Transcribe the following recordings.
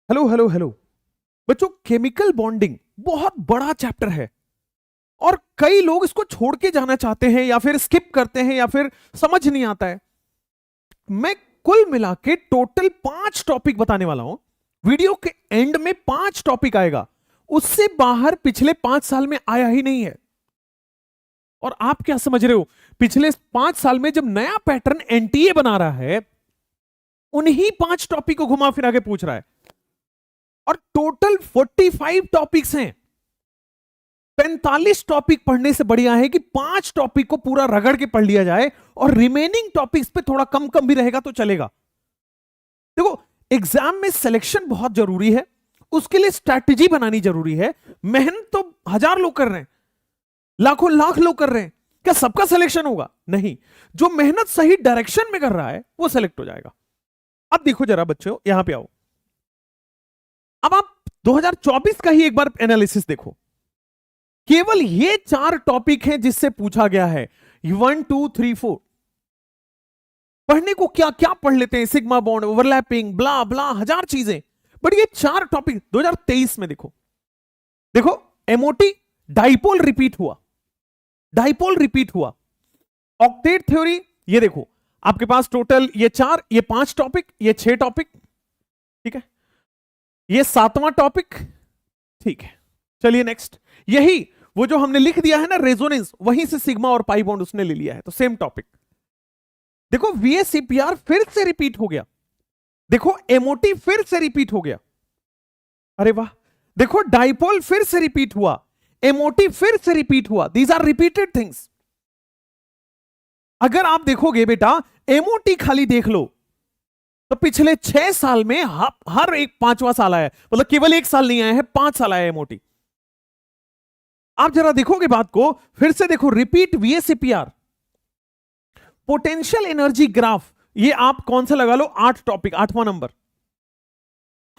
Hello hello hello बच्चों, chemical bonding बहुत बड़ा चैप्टर है और कई लोग इसको छोड़ के जाना चाहते हैं या फिर स्किप करते हैं या फिर समझ नहीं आता है। मैं कुल मिला के टोटल 5 टॉपिक बताने वाला हूं। वीडियो के एंड में 5 टॉपिक आएगा, उससे बाहर पिछले 5 साल में आया ही नहीं है। और आप क्या समझ रहे हो, पिछले 5 साल में जब नया पैटर्न एनटीए बना रहा है, उन्हीं 5 टॉपिक को घुमा फिरा के पूछ रहा है। और टोटल 45 टॉपिक्स हैं। 45 टॉपिक पढ़ने से बढ़िया है कि 5 टॉपिक को पूरा रगड़ के पढ़ लिया जाए और रिमेनिंग टॉपिक्स पे थोड़ा कम कम भी रहेगा तो चलेगा। देखो, एग्जाम में सिलेक्शन बहुत जरूरी है, उसके लिए स्ट्रैटेजी बनानी जरूरी है। मेहनत तो 1000 लोग कर रहे हैं, लाखों लाख लोग कर रहे हैं, क्या सबका सिलेक्शन होगा? नहीं। जो मेहनत सही डायरेक्शन में कर रहा है वो सिलेक्ट हो जाएगा। अब देखो जरा बच्चों, यहां पे आओ। अब आप 2024 का ही एक बार एनालिसिस देखो। केवल ये 4 टॉपिक हैं जिससे पूछा गया है। 1 2 3 4 पढ़ने को क्या क्या पढ़ लेते हैं, सिग्मा बॉन्ड, ओवरलैपिंग, ब्ला ब्ला, 1000 चीजें। बट ये 4 टॉपिक 2023 में देखो। देखो, एमओटी डाइपोल रिपीट हुआ, डाइपोल रिपीट हुआ। ऑक्टेट थ्योरी, ये देखो आपके पास टोटल ये 4, ये 5 टॉपिक, ये 6 टॉपिक, ठीक है। ये 7वां टॉपिक, ठीक है। चलिए नेक्स्ट, यही वो जो हमने लिख दिया है ना रेजोनेंस, वहीं से सिग्मा और पाई बॉन्ड उसने ले लिया है, तो सेम टॉपिक। देखो, वीएससीपीआर फिर से रिपीट हो गया। देखो, एमओटी फिर से रिपीट हो गया। अरे वाह। देखो, डाइपोल फिर से रिपीट हुआ, एमओटी फिर से रिपीट हुआ। These are repeated things. अगर आप देखोगे बेटा, एमओटी खाली देख लो तो पिछले 6 साल में हर एक 5वां साल आया है, मतलब केवल 1 साल नहीं आया है, 5 साल आया है एमओटी। आप जरा देखोगे बात को, फिर से देखो, रिपीट वीएससीपीआर, पोटेंशियल एनर्जी ग्राफ, ये आप कौन सा लगा लो, 8 टॉपिक, 8वां नंबर।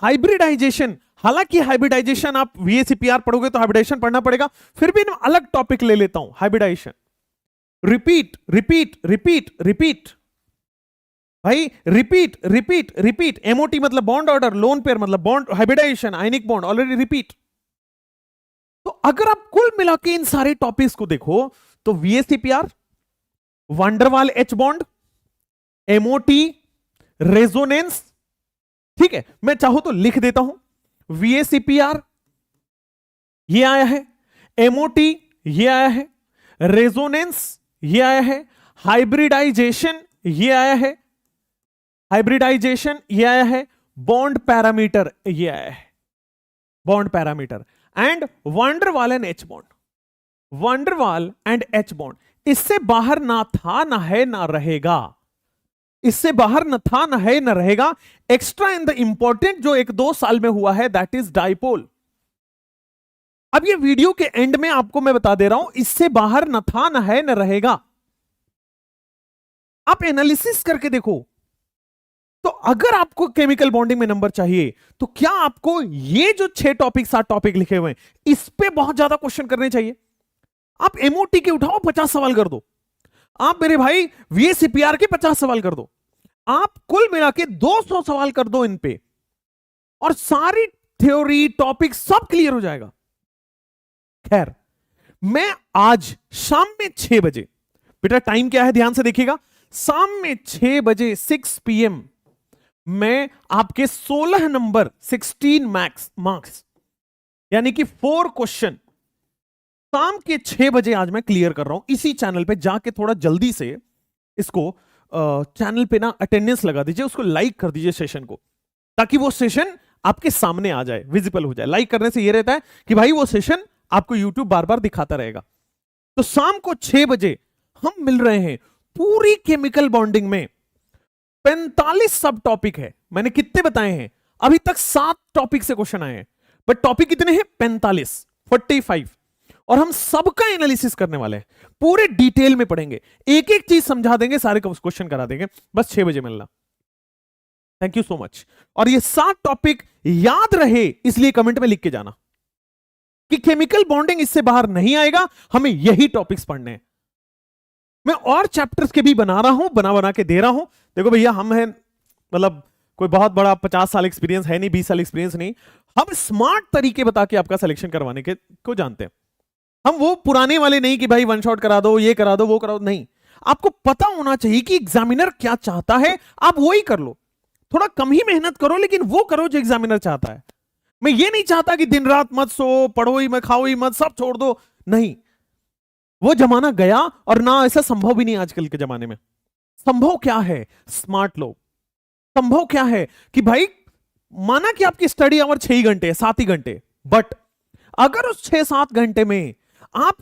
हाइब्रिडाइजेशन, हालांकि हाइब्रिडाइजेशन आप वीएससीपीआर पढ़ोगे तो हाइब्रिडाइजेशन पढ़ना पड़ेगा, फिर भी अलग टॉपिक ले लेता हूं, hybridisation. Repeat repeat repeat repeat, भाई रिपीट रिपीट रिपीट। एमओटी मतलब बॉन्ड ऑर्डर, लोन पेयर मतलब bond, hybridisation, ionic bond, already repeat. तो अगर आप कुल मिला के इन सारे टॉपिक्स को देखो तो VSEPR, van der Waals H bond, MOT, resonance, ठीक है। मैं चाहूं तो लिख देता हूं, वीएससीपीआर ये आया है, एमओटी ये आया है, रेजोनेंस ये आया है, हाइब्रिडाइजेशन ये आया है, हाइब्रिडाइजेशन ये आया है, बॉन्ड पैरामीटर ये आया है, bond parameter, and van der Waals and H bond, van der Waals and H bond. इससे बाहर ना था ना है ना रहेगा, इससे बाहर न था ना है ना रहेगा। एक्स्ट्रा इन द इंपॉर्टेंट जो 1-2 साल में हुआ है, दैट इज डाइपोल। अब ये वीडियो के एंड में आपको मैं बता दे रहा हूं, इससे बाहर न था ना है ना रहेगा। आप एनालिसिस करके देखो। तो अगर आपको केमिकल बॉन्डिंग में नंबर चाहिए तो क्या आपको ये जो 6 टॉपिक 7 टॉपिक लिखे हुए हैं, इस पे बहुत ज्यादा क्वेश्चन करने चाहिए? आप एमओटी के उठाओ, 50 सवाल कर दो। आप मेरे भाई वीएससीपीआर के 50 सवाल कर दो। आप कुल मिला के 200 सवाल कर दो इन पे, और सारी थ्योरी टॉपिक सब क्लियर हो जाएगा। खैर, मैं आज शाम में 6 बजे, बेटा टाइम क्या है ध्यान से देखिएगा, शाम में 6 बजे 6 PM मैं आपके 16 नंबर 16 मार्क्स यानी कि 4 क्वेश्चन शाम के 6 बजे आज मैं क्लियर कर रहा हूं। इसी चैनल पे जाके थोड़ा जल्दी से इसको चैनल पे ना अटेंडेंस लगा दीजिए, उसको लाइक कर दीजिए सेशन को, ताकि वो सेशन आपके सामने आ जाए, विजिबल हो जाए। लाइक करने से ये रहता है कि भाई वो सेशन आपको यूट्यूब बार बार दिखाता रहेगा। तो शाम को 6 बजे हम मिल रहे हैं। पूरी केमिकल बॉन्डिंग में 45 सब टॉपिक है। मैंने कितने बताए हैं अभी तक? 7 टॉपिक से क्वेश्चन आए हैं, बट टॉपिक कितने हैं? 45 और हम सबका एनालिसिस करने वाले हैं, पूरे डिटेल में पढ़ेंगे, एक एक चीज समझा देंगे, सारे क्वेश्चन करा देंगे। बस 6 बजे मिलना। Thank you so much. और ये 7 टॉपिक याद रहे इसलिए कमेंट में लिख के जाना कि केमिकल बॉन्डिंग इससे बाहर नहीं आएगा, हमें यही टॉपिक्स पढ़ने हैं। मैं और चैप्टर्स के भी बना रहा हूं, बना के दे रहा हूं। देखो भैया, हम हैं मतलब कोई बहुत बड़ा 50 साल एक्सपीरियंस है नहीं, 20 साल एक्सपीरियंस नहीं। हम स्मार्ट तरीके बता के आपका सिलेक्शन करवाने के को जानते हैं। हम वो पुराने वाले नहीं कि भाई वन शॉट करा दो, ये करा दो, वो करा दो, नहीं। आपको पता होना चाहिए कि एग्जामिनर क्या चाहता है, आप वो ही कर लो। थोड़ा कम ही मेहनत करो, लेकिन वो करो जो एग्जामिनर चाहता है। मैं ये नहीं चाहता कि दिन रात मत सो, पढ़ो ही मत, खाओ ही मत, सब छोड़ दो, नहीं। वो जमाना गया, और ना ऐसा संभव भी नहीं आजकल के जमाने में। संभव क्या है? स्मार्ट लोग। संभव क्या है कि भाई माना कि आपकी स्टडी आवर 6 घंटे, 7 ही घंटे, बट अगर उस 6-7 घंटे में आप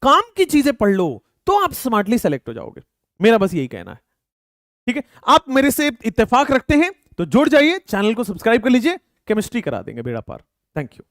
काम की चीजें पढ़ लो तो आप स्मार्टली सेलेक्ट हो जाओगे। मेरा बस यही कहना है। ठीक है, आप मेरे से इत्तेफाक रखते हैं तो जुड़ जाइए, चैनल को सब्सक्राइब कर लीजिए, केमिस्ट्री करा देंगे बेड़ा पार। Thank you.